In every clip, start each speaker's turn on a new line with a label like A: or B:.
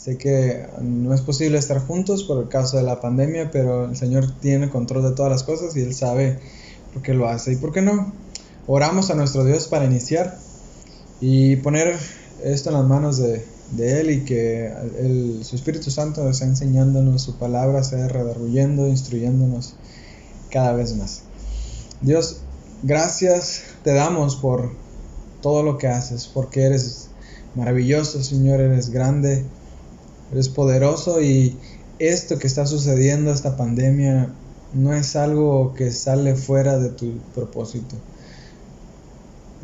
A: Sé que no es posible estar juntos por el caso de la pandemia, pero el Señor tiene control de todas las cosas y Él sabe por qué lo hace. ¿Y por qué no? Oramos a nuestro Dios para iniciar y poner esto en las manos de Él, y que su Espíritu Santo está enseñándonos su palabra, sea redarguyendo, instruyéndonos cada vez más. Dios, gracias te damos por todo lo que haces, porque eres maravilloso, Señor, eres grande, eres poderoso, y esto que está sucediendo, esta pandemia, no es algo que sale fuera de tu propósito.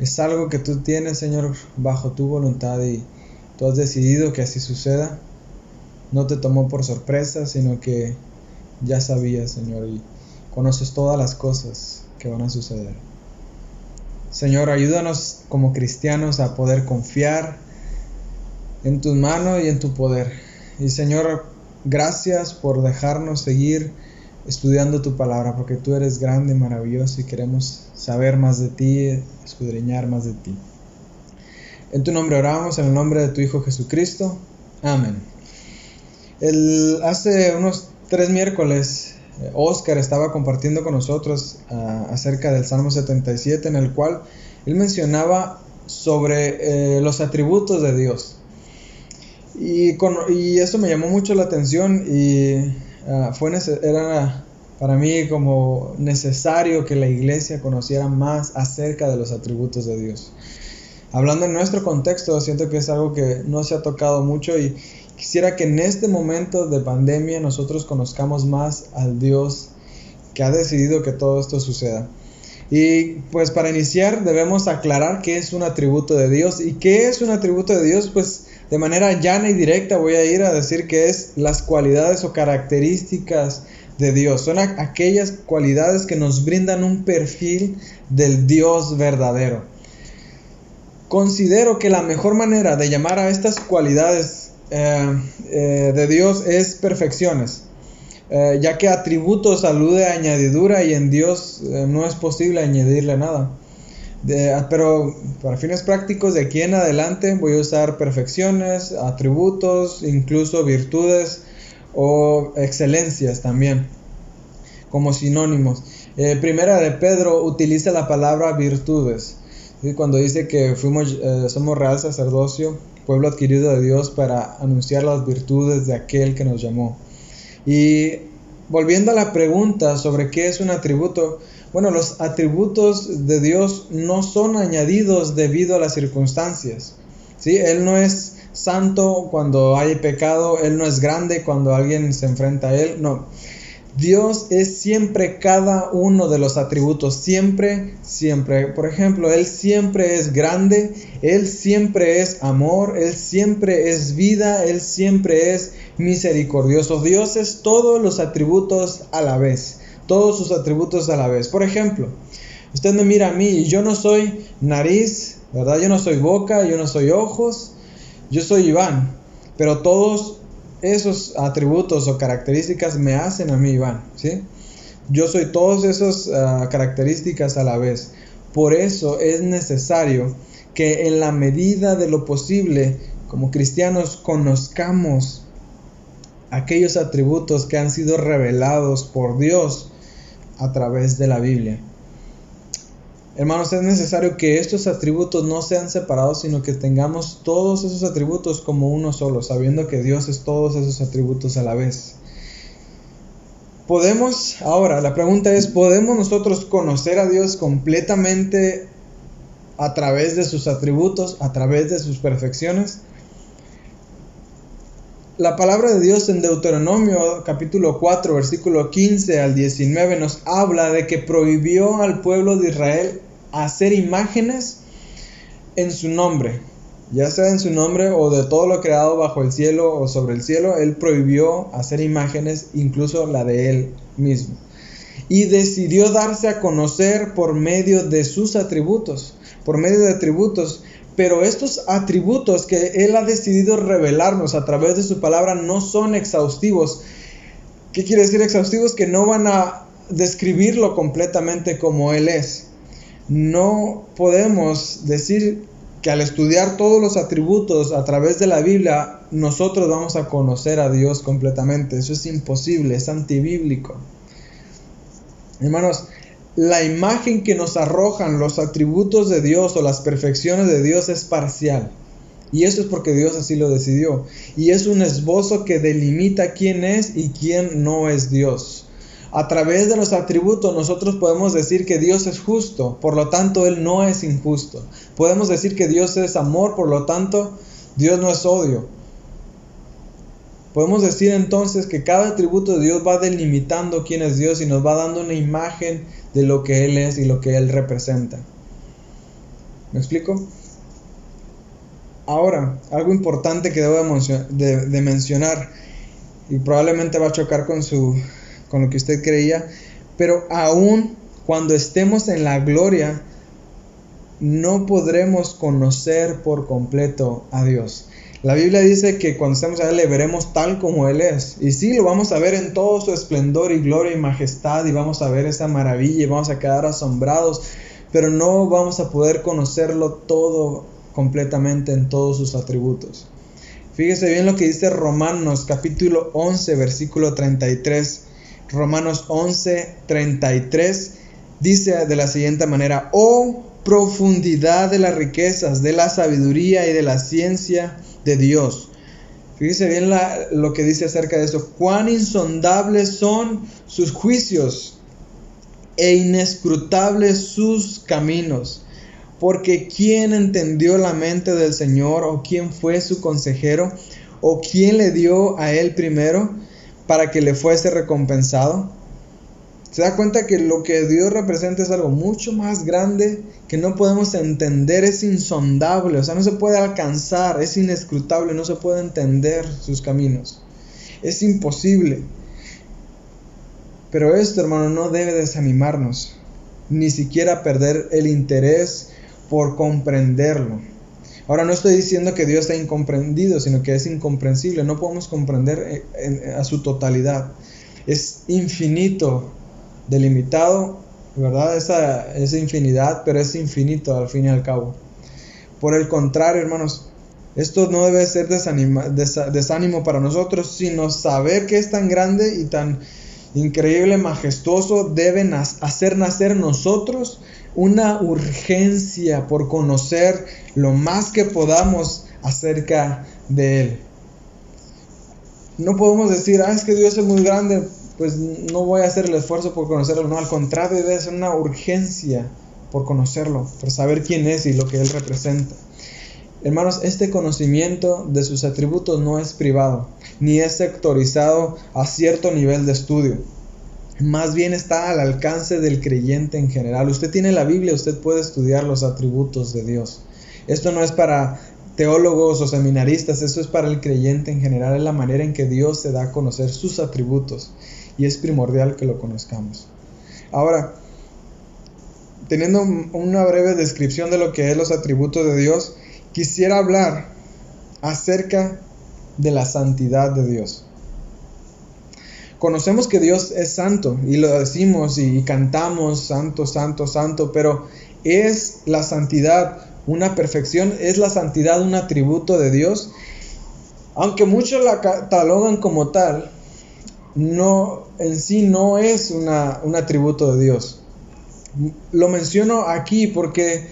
A: Es algo que tú tienes, Señor, bajo tu voluntad, y tú has decidido que así suceda. No te tomó por sorpresa, sino que ya sabías, Señor, y conoces todas las cosas que van a suceder. Señor, ayúdanos como cristianos a poder confiar en tus manos y en tu poder. Y Señor, gracias por dejarnos seguir estudiando tu palabra, porque tú eres grande y maravilloso y queremos saber más de ti, escudriñar más de ti. En tu nombre oramos, en el nombre de tu Hijo Jesucristo. Amén. Hace unos 3 miércoles, Oscar estaba compartiendo con nosotros acerca del Salmo 77, en el cual él mencionaba sobre los atributos de Dios. Y eso me llamó mucho la atención, y era para mí como necesario que la iglesia conociera más acerca de los atributos de Dios. Hablando en nuestro contexto, siento que es algo que no se ha tocado mucho, y quisiera que en este momento de pandemia nosotros conozcamos más al Dios que ha decidido que todo esto suceda. Y pues para iniciar debemos aclarar qué es un atributo de Dios. ¿Y qué es un atributo de Dios? Pues de manera llana y directa voy a ir a decir que es las cualidades o características de Dios. Son aquellas cualidades que nos brindan un perfil del Dios verdadero. Considero que la mejor manera de llamar a estas cualidades de Dios es perfecciones, ya que atributos alude a añadidura, y en Dios no es posible añadirle nada. Pero para fines prácticos, de aquí en adelante voy a usar perfecciones, atributos, incluso virtudes o excelencias también como sinónimos. Primera de Pedro utiliza la palabra virtudes, ¿sí? Cuando dice que somos real sacerdocio, pueblo adquirido de Dios, para anunciar las virtudes de aquel que nos llamó. Y volviendo a la pregunta sobre qué es un atributo, bueno, los atributos de Dios no son añadidos debido a las circunstancias, ¿sí? Él no es santo cuando hay pecado, Él no es grande cuando alguien se enfrenta a Él, no. Dios es siempre cada uno de los atributos, siempre, siempre. Por ejemplo, Él siempre es grande, Él siempre es amor, Él siempre es vida, Él siempre es misericordioso. Dios es todos los atributos a la vez, todos sus atributos a la vez. Por ejemplo, usted me mira a mí y yo no soy nariz, ¿verdad? Yo no soy boca, yo no soy ojos, yo soy Iván, pero todos esos atributos o características me hacen a mí Iván, ¿sí? Yo soy todas esas características a la vez. Por eso es necesario que en la medida de lo posible, como cristianos, conozcamos aquellos atributos que han sido revelados por Dios a través de la Biblia. Hermanos, es necesario que estos atributos no sean separados, sino que tengamos todos esos atributos como uno solo, sabiendo que Dios es todos esos atributos a la vez. Ahora la pregunta es, ¿podemos nosotros conocer a Dios completamente a través de sus atributos, a través de sus perfecciones? La palabra de Dios en Deuteronomio capítulo 4 versículo 15 al 19 nos habla de que prohibió al pueblo de Israel hacer imágenes en su nombre, ya sea en su nombre o de todo lo creado bajo el cielo o sobre el cielo. Él prohibió hacer imágenes, incluso la de Él mismo, y decidió darse a conocer por medio de sus atributos, pero estos atributos que Él ha decidido revelarnos a través de su palabra no son exhaustivos. ¿Qué quiere decir exhaustivos? Que no van a describirlo completamente como Él es. No podemos decir que al estudiar todos los atributos a través de la Biblia, nosotros vamos a conocer a Dios completamente. Eso es imposible, es antibíblico. Hermanos, la imagen que nos arrojan los atributos de Dios o las perfecciones de Dios es parcial. Y eso es porque Dios así lo decidió. Y es un esbozo que delimita quién es y quién no es Dios. A través de los atributos nosotros podemos decir que Dios es justo, por lo tanto Él no es injusto. Podemos decir que Dios es amor, por lo tanto Dios no es odio. Podemos decir entonces que cada atributo de Dios va delimitando quién es Dios y nos va dando una imagen de lo que Él es y lo que Él representa. ¿Me explico? Ahora, algo importante que debo de mencionar, y probablemente va a chocar con lo que usted creía, pero aún cuando estemos en la gloria, no podremos conocer por completo a Dios. La Biblia dice que cuando estemos a Él le veremos tal como Él es. Y sí, lo vamos a ver en todo su esplendor y gloria y majestad, y vamos a ver esa maravilla y vamos a quedar asombrados, pero no vamos a poder conocerlo todo completamente en todos sus atributos. Fíjese bien lo que dice Romanos capítulo 11 versículo 33. Romanos 11, 33 dice de la siguiente manera: oh profundidad de las riquezas, de la sabiduría y de la ciencia de Dios. Fíjese bien lo que dice acerca de eso. Cuán insondables son sus juicios e inescrutables sus caminos. Porque ¿quién entendió la mente del Señor? ¿O quién fue su consejero? ¿O quién le dio a Él primero para que le fuese recompensado? Se da cuenta que lo que Dios representa es algo mucho más grande que no podemos entender, es insondable, o sea, no se puede alcanzar, es inescrutable, no se puede entender sus caminos. Es imposible. Pero esto, hermano, no debe desanimarnos, ni siquiera perder el interés por comprenderlo. Ahora, no estoy diciendo que Dios está incomprendido, sino que es incomprensible. No podemos comprender a su totalidad. Es infinito, delimitado, ¿verdad? Esa infinidad, pero es infinito al fin y al cabo. Por el contrario, hermanos, esto no debe ser desánimo para nosotros, sino saber que es tan grande y tan increíble, majestuoso, deben hacer nacer en nosotros una urgencia por conocer lo más que podamos acerca de Él. No podemos decir, es que Dios es muy grande, pues no voy a hacer el esfuerzo por conocerlo. No, al contrario, debe ser una urgencia por conocerlo, por saber quién es y lo que Él representa. Hermanos, este conocimiento de sus atributos no es privado, ni es sectorizado a cierto nivel de estudio. Más bien está al alcance del creyente en general. Usted tiene la Biblia, usted puede estudiar los atributos de Dios. Esto no es para teólogos o seminaristas, eso es para el creyente en general. Es la manera en que Dios se da a conocer sus atributos y es primordial que lo conozcamos. Ahora, teniendo una breve descripción de lo que es los atributos de Dios, quisiera hablar acerca de la santidad de Dios. Conocemos que Dios es santo y lo decimos y cantamos santo, santo, santo, pero ¿es la santidad una perfección? ¿Es la santidad un atributo de Dios? Aunque muchos la catalogan como tal, en sí no es un atributo de Dios. Lo menciono aquí porque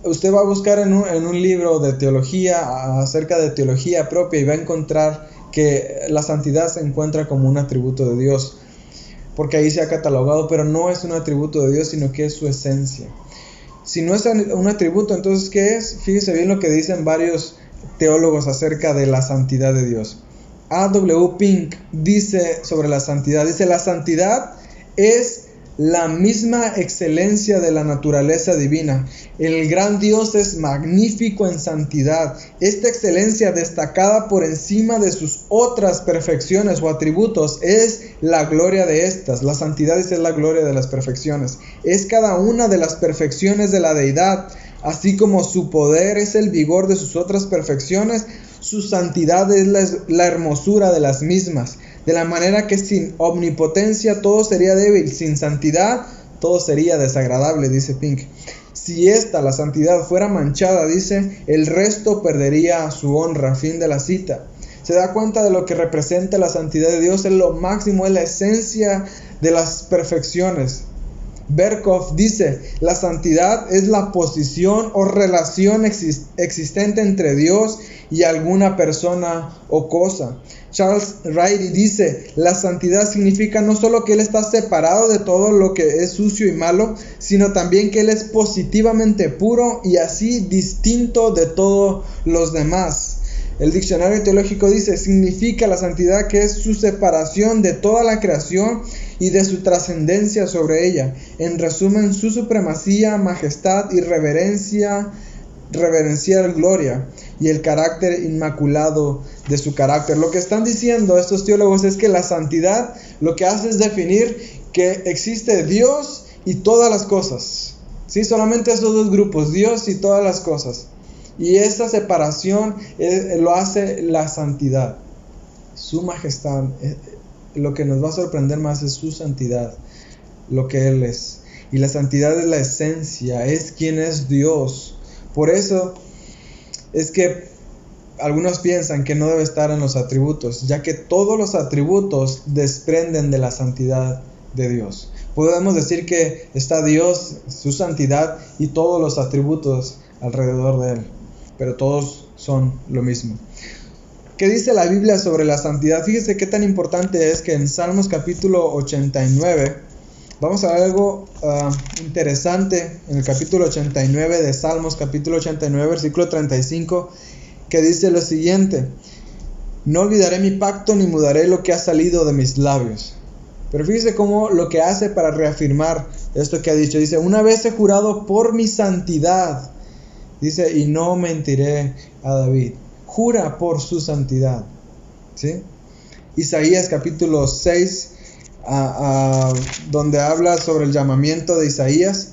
A: usted va a buscar en un libro de teología acerca de teología propia y va a encontrar que la santidad se encuentra como un atributo de Dios, porque ahí se ha catalogado, pero no es un atributo de Dios, sino que es su esencia. Si no es un atributo, entonces ¿qué es? Fíjese bien lo que dicen varios teólogos acerca de la santidad de Dios. A.W. Pink dice sobre la santidad, dice: la santidad es la misma excelencia de la naturaleza divina. El gran Dios es magnífico en santidad. Esta excelencia, destacada por encima de sus otras perfecciones o atributos, es la gloria de estas. La santidad es la gloria de las perfecciones. Es cada una de las perfecciones de la deidad. Así como su poder es el vigor de sus otras perfecciones, su santidad es la hermosura de las mismas. De la manera que sin omnipotencia todo sería débil, sin santidad todo sería desagradable, dice Pink. Si la santidad, fuera manchada, dice, el resto perdería su honra. Fin de la cita. Se da cuenta de lo que representa la santidad de Dios. Es lo máximo, es la esencia de las perfecciones. Berkhof dice, la santidad es la posición o relación existente entre Dios y alguna persona o cosa. Charles Ryrie dice, la santidad significa no solo que Él está separado de todo lo que es sucio y malo, sino también que Él es positivamente puro y así distinto de todos los demás. El diccionario teológico dice, significa la santidad que es su separación de toda la creación y de su trascendencia sobre ella. En resumen, su supremacía, majestad y reverencial gloria y el carácter inmaculado de su carácter. Lo que están diciendo estos teólogos es que la santidad lo que hace es definir que existe Dios y todas las cosas. ¿Sí? Solamente esos dos grupos, Dios y todas las cosas. Y esa separación lo hace la santidad. Su majestad, lo que nos va a sorprender más es su santidad, lo que Él es. Y la santidad es la esencia, es quien es Dios. Por eso es que algunos piensan que no debe estar en los atributos, ya que todos los atributos desprenden de la santidad de Dios. Podemos decir que está Dios, su santidad y todos los atributos alrededor de Él, pero todos son lo mismo. ¿Qué dice la Biblia sobre la santidad? Fíjese qué tan importante es que en Salmos capítulo 89, vamos a ver algo interesante en el capítulo 89 de Salmos, capítulo 89, versículo 35, que dice lo siguiente: no olvidaré mi pacto ni mudaré lo que ha salido de mis labios. Pero fíjese cómo lo que hace para reafirmar esto que ha dicho. Dice, una vez he jurado por mi santidad. Dice, y no mentiré a David. Jura por su santidad. ¿Sí? Isaías capítulo 6, donde habla sobre el llamamiento de Isaías.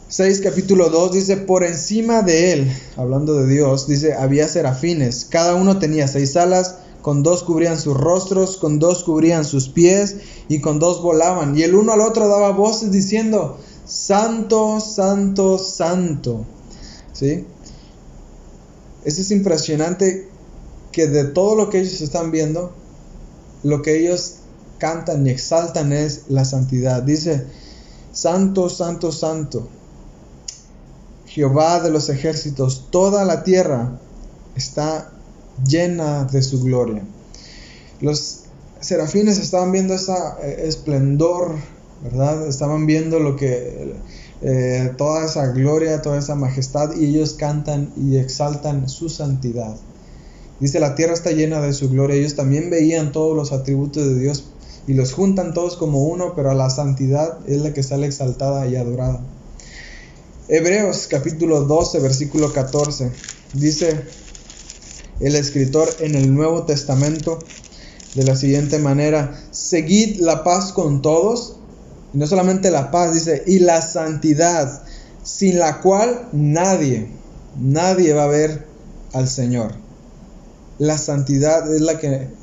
A: 6 capítulo 2 dice, por encima de él, hablando de Dios, dice, había serafines. Cada uno tenía 6 alas. Con 2 cubrían sus rostros, con 2 cubrían sus pies, y con 2 volaban. Y el uno al otro daba voces diciendo, Santo, Santo, Santo. ¿Sí? Eso es impresionante, que de todo lo que ellos están viendo, lo que ellos cantan y exaltan es la santidad. Dice, Santo, Santo, Santo, Jehová de los ejércitos, toda la tierra está llena de su gloria. Los serafines estaban viendo ese esplendor, ¿verdad? Estaban viendo lo que toda esa gloria, toda esa majestad, y ellos cantan y exaltan su santidad. Dice, la tierra está llena de su gloria. Ellos también veían todos los atributos de Dios y los juntan todos como uno, pero la santidad es la que sale exaltada y adorada. Hebreos capítulo 12 versículo 14 dice el escritor en el Nuevo Testamento de la siguiente manera: seguid la paz con todos, y no solamente la paz, dice, y la santidad, sin la cual nadie va a ver al Señor. La santidad es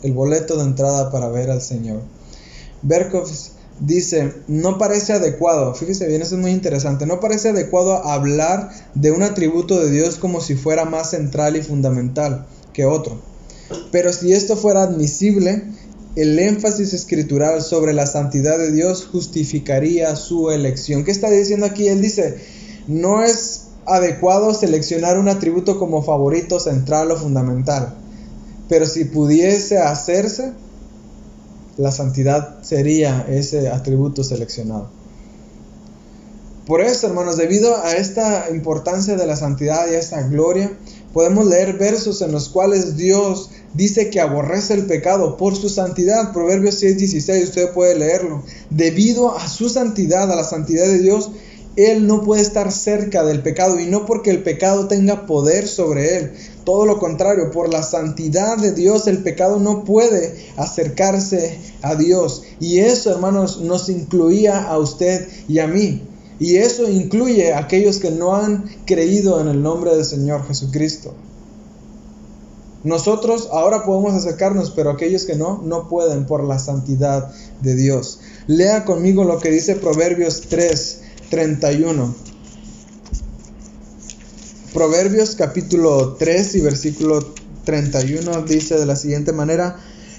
A: el boleto de entrada para ver al Señor. Berkhof dice, no parece adecuado, fíjese bien, eso es muy interesante, no parece adecuado hablar de un atributo de Dios como si fuera más central y fundamental que otro. Pero si esto fuera admisible, el énfasis escritural sobre la santidad de Dios justificaría su elección. ¿Qué está diciendo aquí? Él dice, no es adecuado seleccionar un atributo como favorito, central o fundamental. Pero si pudiese hacerse, la santidad sería ese atributo seleccionado. Por eso, hermanos, debido a esta importancia de la santidad y a esta gloria, podemos leer versos en los cuales Dios dice que aborrece el pecado por su santidad. Proverbios 6:16, usted puede leerlo. Debido a su santidad, a la santidad de Dios, Él no puede estar cerca del pecado, y no porque el pecado tenga poder sobre Él. Todo lo contrario, por la santidad de Dios, el pecado no puede acercarse a Dios. Y eso, hermanos, nos incluía a usted y a mí. Y eso incluye a aquellos que no han creído en el nombre del Señor Jesucristo. Nosotros ahora podemos acercarnos, pero aquellos que no pueden por la santidad de Dios. Lea conmigo lo que dice Proverbios 3:31. Proverbios capítulo 3 y versículo 31 dice de la siguiente manera: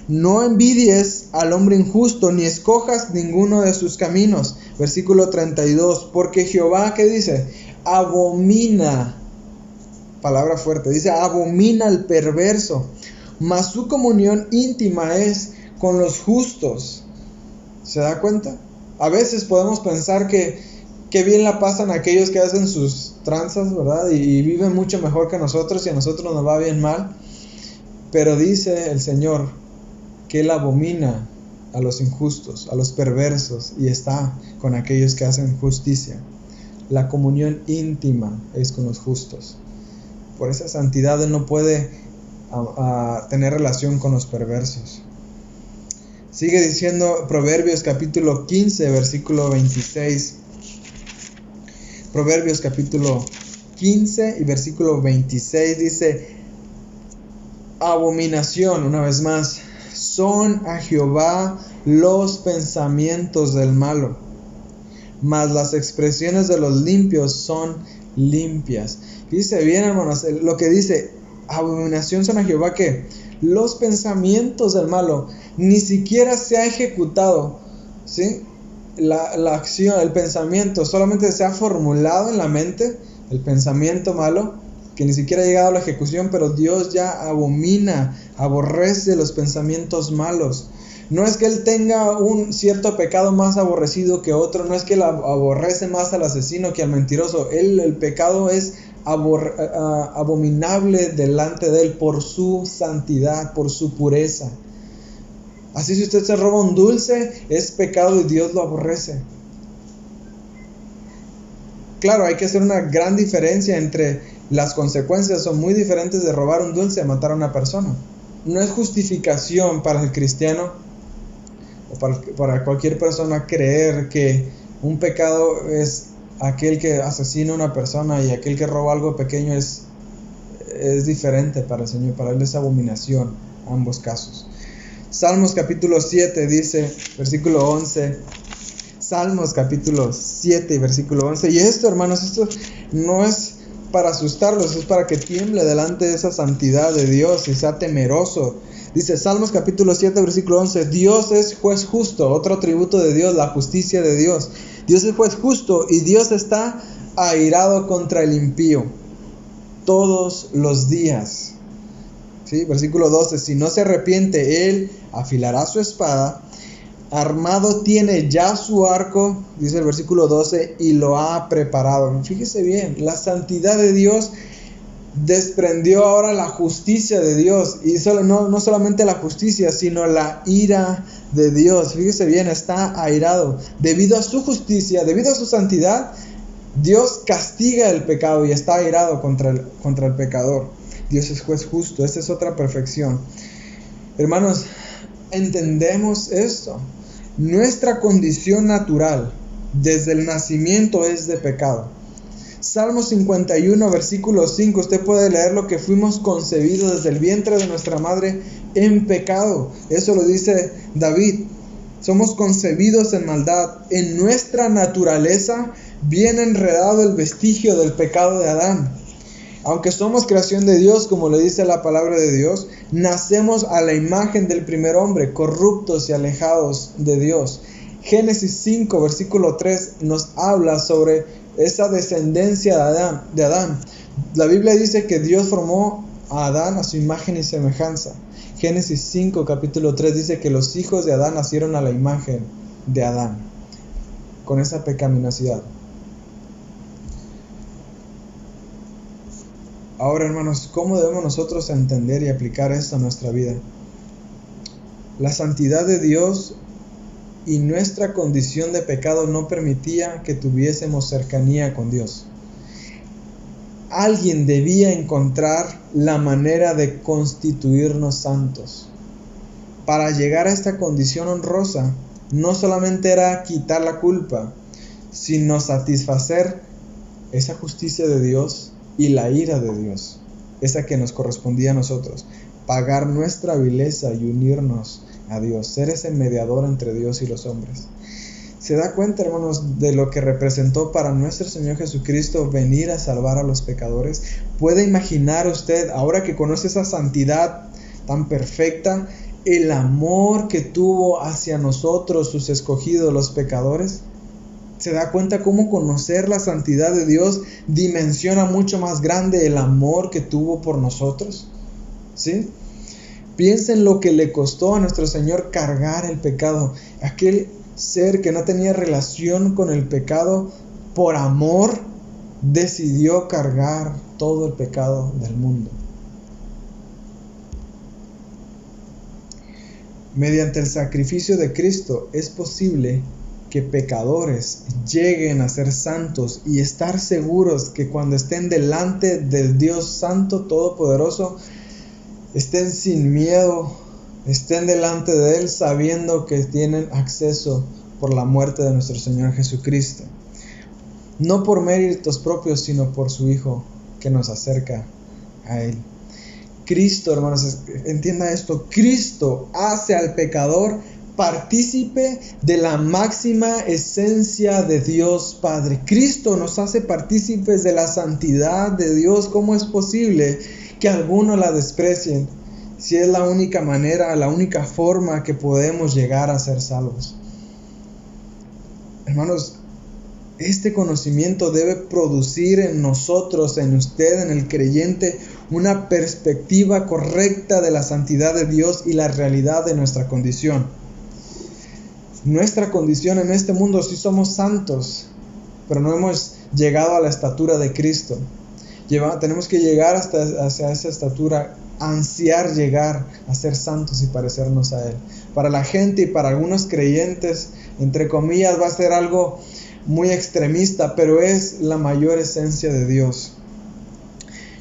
A: no envidies al hombre injusto, ni escojas ninguno de sus caminos. Versículo 32, porque Jehová, ¿qué dice? Abomina, palabra fuerte, dice, abomina al perverso, mas su comunión íntima es con los justos. ¿Se da cuenta? A veces podemos pensar que bien la pasan aquellos que hacen sus tranzas, ¿verdad? Y viven mucho mejor que nosotros, y a nosotros nos va bien mal. Pero dice el Señor que Él abomina a los injustos, a los perversos, y está con aquellos que hacen justicia. La comunión íntima es con los justos. Por esa santidad Él no puede tener relación con los perversos. Sigue diciendo Proverbios capítulo 15, versículo 26. Proverbios capítulo 15 y versículo 26 dice: abominación, una vez más, son a Jehová los pensamientos del malo, mas las expresiones de los limpios son limpias. Dice bien, hermanos, lo que dice, abominación son a Jehová, que los pensamientos del malo, ni siquiera se ha ejecutado, ¿sí? La acción, el pensamiento, solamente se ha formulado en la mente, el pensamiento malo, que ni siquiera ha llegado a la ejecución, pero Dios ya abomina, aborrece los pensamientos malos. No es que Él tenga un cierto pecado más aborrecido que otro, no es que Él aborrece más al asesino que al mentiroso. El pecado es abominable delante de Él por su santidad, por su pureza. Así, si usted se roba un dulce, es pecado y Dios lo aborrece. Claro, hay que hacer una gran diferencia entre las consecuencias. Son muy diferentes de robar un dulce a matar a una persona. No es justificación para el cristiano o para cualquier persona creer que un pecado es aquel que asesina a una persona y aquel que roba algo pequeño es diferente para el Señor. Para Él es abominación, ambos casos. Salmos capítulo 7 dice, versículo 11, Salmos capítulo 7 y versículo 11, y esto, hermanos, esto no es para asustarlos, es para que tiemble delante de esa santidad de Dios y sea temeroso. Dice Salmos capítulo 7 versículo 11, Dios es juez justo, otro atributo de Dios, la justicia de Dios. Dios es juez justo y Dios está airado contra el impío todos los días. ¿Sí? Versículo 12, si no se arrepiente, Él afilará su espada, armado tiene ya su arco, dice el versículo 12, y lo ha preparado. Fíjese bien, la santidad de Dios desprendió ahora la justicia de Dios, y no solamente la justicia, sino la ira de Dios. Fíjese bien, está airado. Debido a su justicia, debido a su santidad, Dios castiga el pecado y está airado contra el pecador. Dios es juez justo, esta es otra perfección. Hermanos, entendemos esto. Nuestra condición natural desde el nacimiento es de pecado. Salmo 51, versículo 5, usted puede leer lo que fuimos concebidos desde el vientre de nuestra madre en pecado. Eso lo dice David. Somos concebidos en maldad. En nuestra naturaleza viene enredado el vestigio del pecado de Adán. Aunque somos creación de Dios, como le dice la palabra de Dios, nacemos a la imagen del primer hombre, corruptos y alejados de Dios. Génesis 5, versículo 3 nos habla sobre esa descendencia de Adán. La Biblia dice que Dios formó a Adán a su imagen y semejanza. Génesis 5, capítulo 3 dice que los hijos de Adán nacieron a la imagen de Adán, con esa pecaminosidad. Ahora, hermanos, ¿cómo debemos nosotros entender y aplicar esto a nuestra vida? La santidad de Dios y nuestra condición de pecado no permitía que tuviésemos cercanía con Dios. Alguien debía encontrar la manera de constituirnos santos. Para llegar a esta condición honrosa, no solamente era quitar la culpa, sino satisfacer esa justicia de Dios y la ira de Dios, esa que nos correspondía a nosotros, pagar nuestra vileza y unirnos a Dios, ser ese mediador entre Dios y los hombres. ¿Se da cuenta, hermanos, de lo que representó para nuestro Señor Jesucristo venir a salvar a los pecadores? ¿Puede imaginar usted, ahora que conoce esa santidad tan perfecta, el amor que tuvo hacia nosotros, sus escogidos, los pecadores? ¿Se da cuenta cómo conocer la santidad de Dios dimensiona mucho más grande el amor que tuvo por nosotros? ¿Sí? Piensen lo que le costó a nuestro Señor cargar el pecado. Aquel ser que no tenía relación con el pecado, por amor, decidió cargar todo el pecado del mundo. Mediante el sacrificio de Cristo es posible que pecadores lleguen a ser santos y estar seguros que cuando estén delante del Dios Santo Todopoderoso, estén sin miedo, estén delante de Él sabiendo que tienen acceso por la muerte de nuestro Señor Jesucristo. No por méritos propios, sino por su Hijo que nos acerca a Él. Cristo, hermanos, entienda esto, Cristo hace al pecador partícipe de la máxima esencia de Dios Padre. Cristo nos hace partícipes de la santidad de Dios. ¿Cómo es posible que algunos la desprecien si es la única manera, la única forma que podemos llegar a ser salvos? Hermanos, este conocimiento debe producir en nosotros, en usted, en el creyente, una perspectiva correcta de la santidad de Dios y la realidad de nuestra condición. Nuestra condición en este mundo, sí somos santos, pero no hemos llegado a la estatura de Cristo. Tenemos que llegar hacia esa estatura, ansiar llegar a ser santos y parecernos a Él. Para la gente y para algunos creyentes, entre comillas, va a ser algo muy extremista, pero es la mayor esencia de Dios.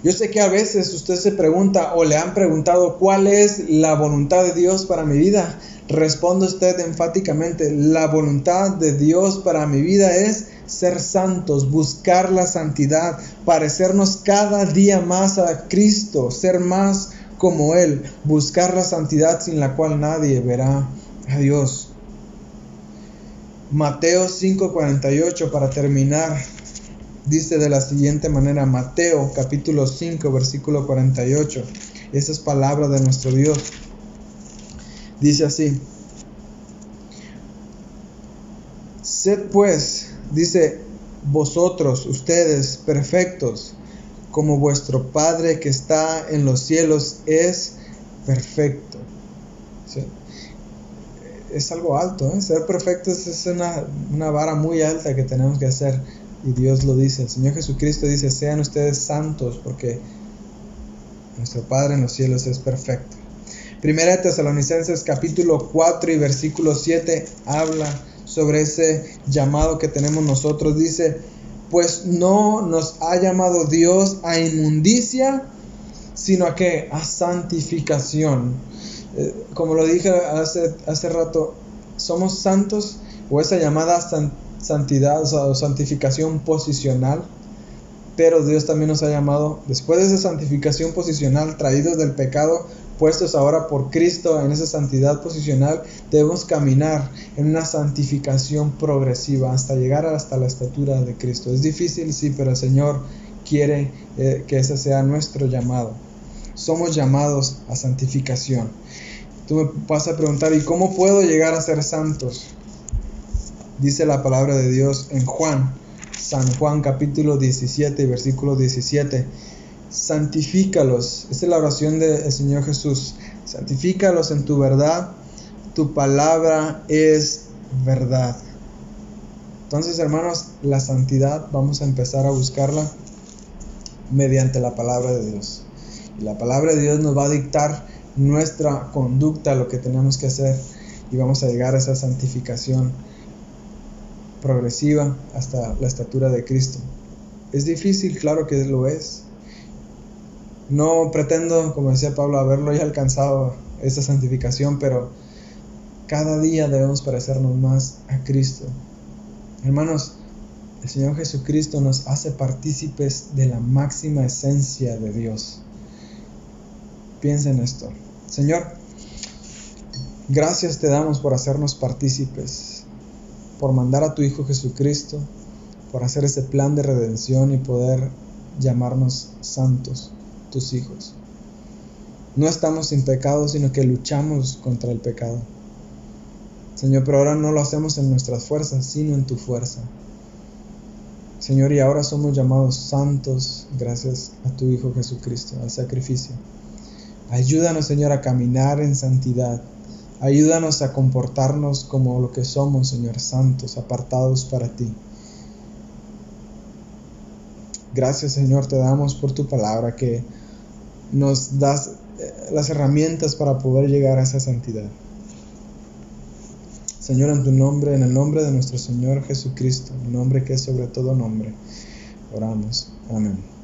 A: Yo sé que a veces usted se pregunta o le han preguntado ¿cuál es la voluntad de Dios para mi vida? Responde usted enfáticamente, la voluntad de Dios para mi vida es ser santos, buscar la santidad, parecernos cada día más a Cristo, ser más como Él, buscar la santidad sin la cual nadie verá a Dios. Mateo 5:48, para terminar, dice de la siguiente manera, Mateo capítulo 5, versículo 48. Esa es palabra de nuestro Dios. Dice así: sed pues, dice, vosotros, ustedes, perfectos, como vuestro Padre que está en los cielos es perfecto. ¿Sí? Es algo alto, ¿eh? Ser perfecto es una vara muy alta que tenemos que hacer. Y Dios lo dice, el Señor Jesucristo dice, sean ustedes santos porque nuestro Padre en los cielos es perfecto. Primera de Tesalonicenses capítulo 4 y versículo 7 habla sobre ese llamado que tenemos nosotros. Dice, pues no nos ha llamado Dios a inmundicia, sino a ¿qué? A santificación. Como lo dije hace rato, somos santos, o esa llamada santidad o santificación posicional, pero Dios también nos ha llamado, después de esa santificación posicional, traídos del pecado, puestos ahora por Cristo en esa santidad posicional, debemos caminar en una santificación progresiva hasta llegar hasta la estatura de Cristo. Es difícil, sí, pero el Señor quiere que ese sea nuestro llamado. Somos llamados a santificación. Tú me vas a preguntar, ¿y cómo puedo llegar a ser santos? Dice la palabra de Dios en San Juan capítulo 17 versículo 17. Santifícalos, esta es la oración del Señor Jesús. Santifícalos en tu verdad, tu palabra es verdad. Entonces, hermanos, la santidad vamos a empezar a buscarla mediante la palabra de Dios. Y la palabra de Dios nos va a dictar nuestra conducta, lo que tenemos que hacer, y vamos a llegar a esa santificación progresiva hasta la estatura de Cristo. ¿Es difícil? Claro que lo es. No pretendo, como decía Pablo, haberlo ya alcanzado esa santificación, pero cada día debemos parecernos más a Cristo. Hermanos, el Señor Jesucristo nos hace partícipes de la máxima esencia de Dios. Piensa en esto. Señor, gracias te damos por hacernos partícipes por mandar a tu Hijo Jesucristo, por hacer ese plan de redención y poder llamarnos santos, tus hijos. No estamos sin pecado, sino que luchamos contra el pecado. Señor, pero ahora no lo hacemos en nuestras fuerzas, sino en tu fuerza. Señor, y ahora somos llamados santos gracias a tu Hijo Jesucristo, al sacrificio. Ayúdanos, Señor, a caminar en santidad. Ayúdanos a comportarnos como lo que somos, Señor, santos, apartados para ti. Gracias, Señor, te damos por tu palabra que nos das las herramientas para poder llegar a esa santidad. Señor, en tu nombre, en el nombre de nuestro Señor Jesucristo, el nombre que es sobre todo nombre, oramos. Amén.